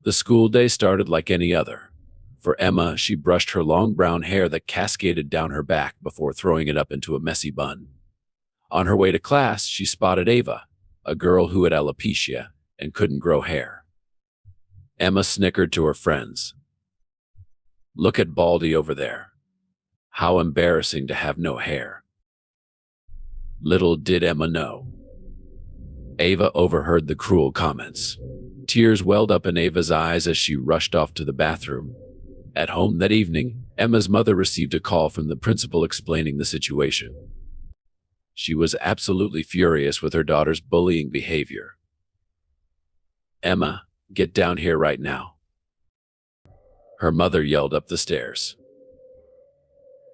The school day started like any other. For Emma, she brushed her long brown hair that cascaded down her back before throwing it up into a messy bun. On her way to class, she spotted Ava, a girl who had alopecia and couldn't grow hair. Emma snickered to her friends. "Look at Baldy over there. How embarrassing to have no hair." Little did Emma know. Ava overheard the cruel comments. Tears welled up in Ava's eyes as she rushed off to the bathroom. At home that evening, Emma's mother received a call from the principal explaining the situation. She was absolutely furious with her daughter's bullying behavior. "Emma, get down here right now," her mother yelled up the stairs.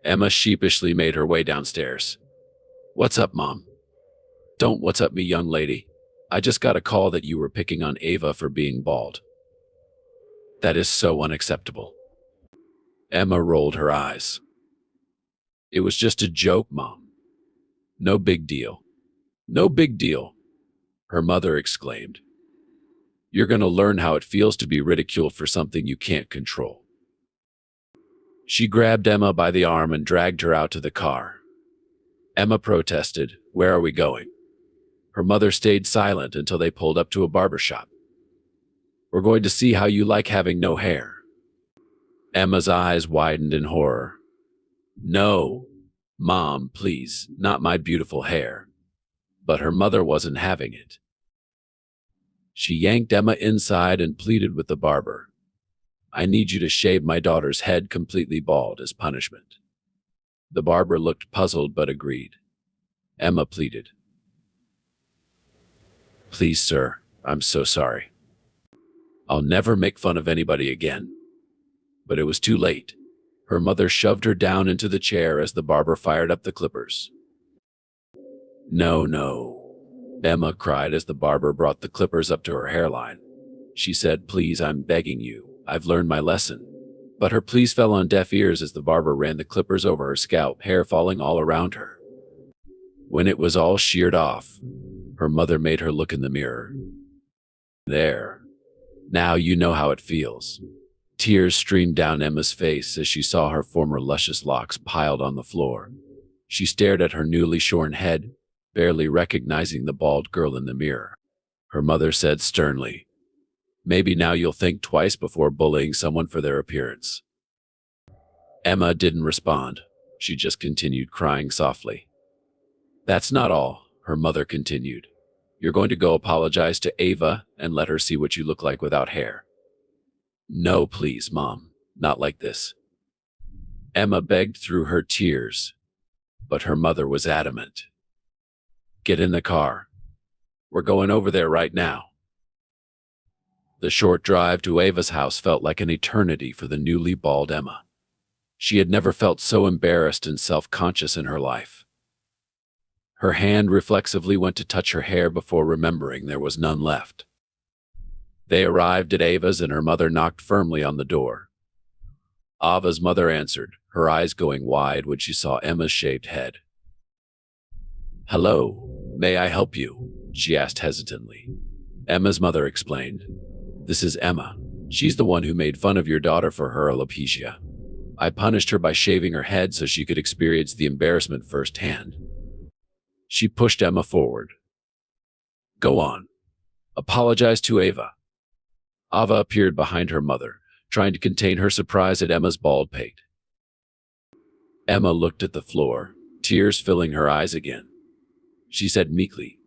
Emma sheepishly made her way downstairs. "What's up, Mom?" "Don't what's up me, young lady. I just got a call that you were picking on Ava for being bald. That is so unacceptable." Emma rolled her eyes. "It was just a joke, Mom. No big deal." "No big deal," her mother exclaimed. "You're going to learn how it feels to be ridiculed for something you can't control." She grabbed Emma by the arm and dragged her out to the car. Emma protested, "Where are we going?" Her mother stayed silent until they pulled up to a barber shop. "We're going to see how you like having no hair." Emma's eyes widened in horror. "No, Mom, please, not my beautiful hair." But her mother wasn't having it. She yanked Emma inside and pleaded with the barber. "I need you to shave my daughter's head completely bald as punishment." The barber looked puzzled but agreed. Emma pleaded, "Please, sir, I'm so sorry. I'll never make fun of anybody again." But it was too late. Her mother shoved her down into the chair as the barber fired up the clippers. "No, no," Emma cried as the barber brought the clippers up to her hairline. She said, "Please, I'm begging you. I've learned my lesson." But her pleas fell on deaf ears as the barber ran the clippers over her scalp, hair falling all around her. When it was all sheared off, her mother made her look in the mirror. "There. Now you know how it feels." Tears streamed down Emma's face as she saw her former luscious locks piled on the floor. She stared at her newly shorn head, barely recognizing the bald girl in the mirror. Her mother said sternly, "Maybe now you'll think twice before bullying someone for their appearance." Emma didn't respond. She just continued crying softly. "That's not all," her mother continued. "You're going to go apologize to Ava and let her see what you look like without hair." "No, please, Mom, not like this." Emma begged through her tears, but her mother was adamant. "Get in the car. We're going over there right now." The short drive to Ava's house felt like an eternity for the newly bald Emma. She had never felt so embarrassed and self-conscious in her life. Her hand reflexively went to touch her hair before remembering there was none left. They arrived at Ava's and her mother knocked firmly on the door. Ava's mother answered, her eyes going wide when she saw Emma's shaved head. "Hello, may I help you?" she asked hesitantly. Emma's mother explained, "This is Emma. She's the one who made fun of your daughter for her alopecia. I punished her by shaving her head so she could experience the embarrassment firsthand." She pushed Emma forward. "Go on. Apologize to Ava." Ava appeared behind her mother, trying to contain her surprise at Emma's bald pate. Emma looked at the floor, tears filling her eyes again. She said meekly,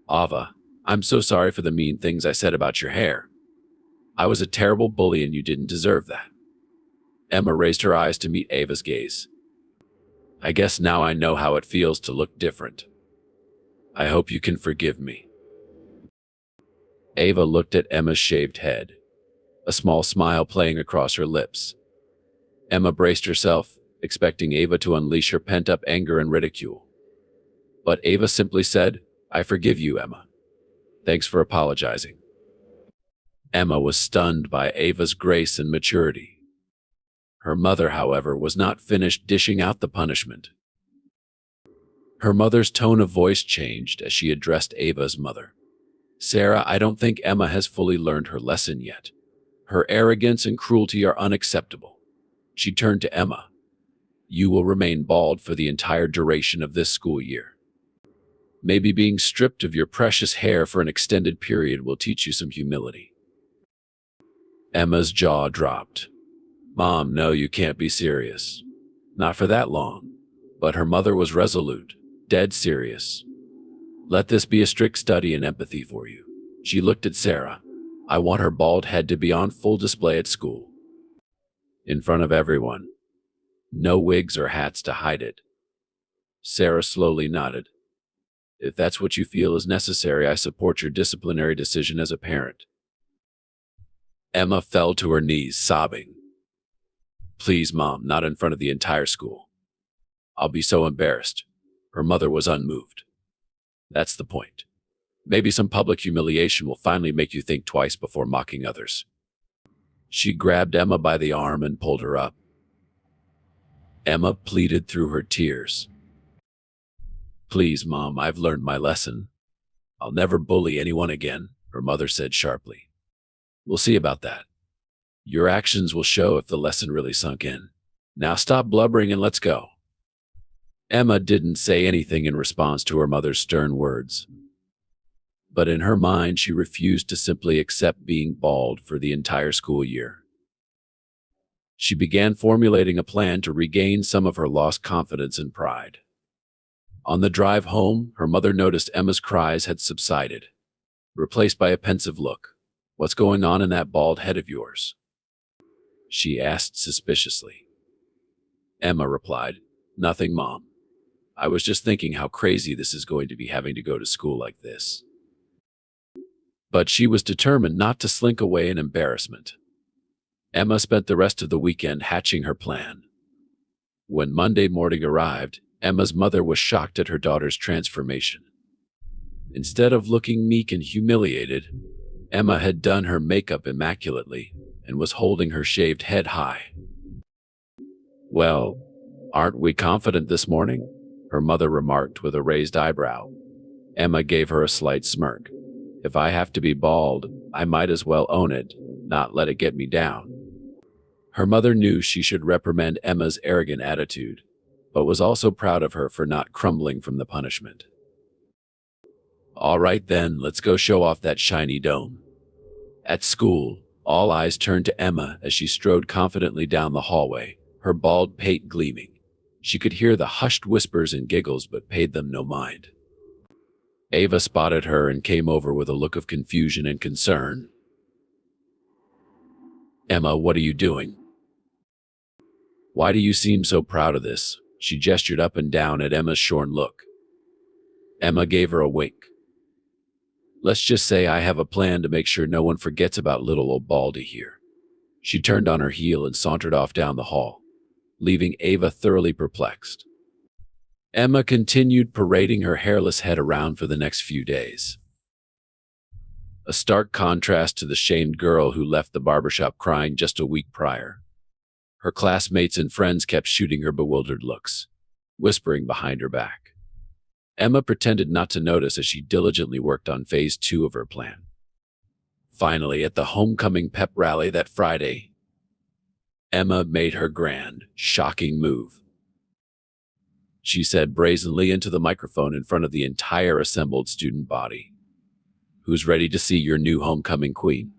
"Ava, I'm so sorry for the mean things I said about your hair. I was a terrible bully and you didn't deserve that." Emma raised her eyes to meet Ava's gaze. "I guess now I know how it feels to look different. I hope you can forgive me." Ava looked at Emma's shaved head, a small smile playing across her lips. Emma braced herself, expecting Ava to unleash her pent-up anger and ridicule. But Ava simply said, "I forgive you, Emma. Thanks for apologizing." Emma was stunned by Ava's grace and maturity. Her mother, however, was not finished dishing out the punishment. Her mother's tone of voice changed as she addressed Ava's mother. "Sarah, I don't think Emma has fully learned her lesson yet. Her arrogance and cruelty are unacceptable. She turned to Emma. You will remain bald for the entire duration of this school year. Maybe being stripped of your precious hair for an extended period will teach you some humility. Emma's jaw dropped. Mom, no, you can't be serious. Not for that long. But her mother was resolute, dead serious. Let this be a strict study in empathy for you. She looked at Sarah. I want her bald head to be on full display at school. In front of everyone. No wigs or hats to hide it. Sarah slowly nodded. If that's what you feel is necessary, I support your disciplinary decision as a parent. Emma fell to her knees, sobbing. Please, Mom, not in front of the entire school. I'll be so embarrassed. Her mother was unmoved. That's the point. Maybe some public humiliation will finally make you think twice before mocking others. She grabbed Emma by the arm and pulled her up. Emma pleaded through her tears. Please, Mom, I've learned my lesson. I'll never bully anyone again, her mother said sharply. We'll see about that. Your actions will show if the lesson really sunk in. Now stop blubbering and let's go. Emma didn't say anything in response to her mother's stern words. But in her mind, she refused to simply accept being bald for the entire school year. She began formulating a plan to regain some of her lost confidence and pride. On the drive home, her mother noticed Emma's cries had subsided, replaced by a pensive look. What's going on in that bald head of yours? She asked suspiciously. Emma replied, Nothing, Mom. I was just thinking how crazy this is going to be having to go to school like this. But she was determined not to slink away in embarrassment. Emma spent the rest of the weekend hatching her plan. When Monday morning arrived, Emma's mother was shocked at her daughter's transformation. Instead of looking meek and humiliated, Emma had done her makeup immaculately and was holding her shaved head high. Well, aren't we confident this morning? Her mother remarked with a raised eyebrow. Emma gave her a slight smirk. If I have to be bald, I might as well own it, not let it get me down. Her mother knew she should reprimand Emma's arrogant attitude, but was also proud of her for not crumbling from the punishment. All right then, let's go show off that shiny dome. At school, all eyes turned to Emma as she strode confidently down the hallway, her bald pate gleaming. She could hear the hushed whispers and giggles but paid them no mind. Ava spotted her and came over with a look of confusion and concern. Emma, what are you doing? Why do you seem so proud of this? She gestured up and down at Emma's shorn look. Emma gave her a wink. Let's just say I have a plan to make sure no one forgets about little old Baldy here. She turned on her heel and sauntered off down the hall, leaving Ava thoroughly perplexed. Emma continued parading her hairless head around for the next few days. A stark contrast to the shamed girl who left the barbershop crying just a week prior. Her classmates and friends kept shooting her bewildered looks, whispering behind her back. Emma pretended not to notice as she diligently worked on phase 2 of her plan. Finally, at the homecoming pep rally that Friday, Emma made her grand, shocking move. She said brazenly into the microphone in front of the entire assembled student body, "Who's ready to see your new homecoming queen?"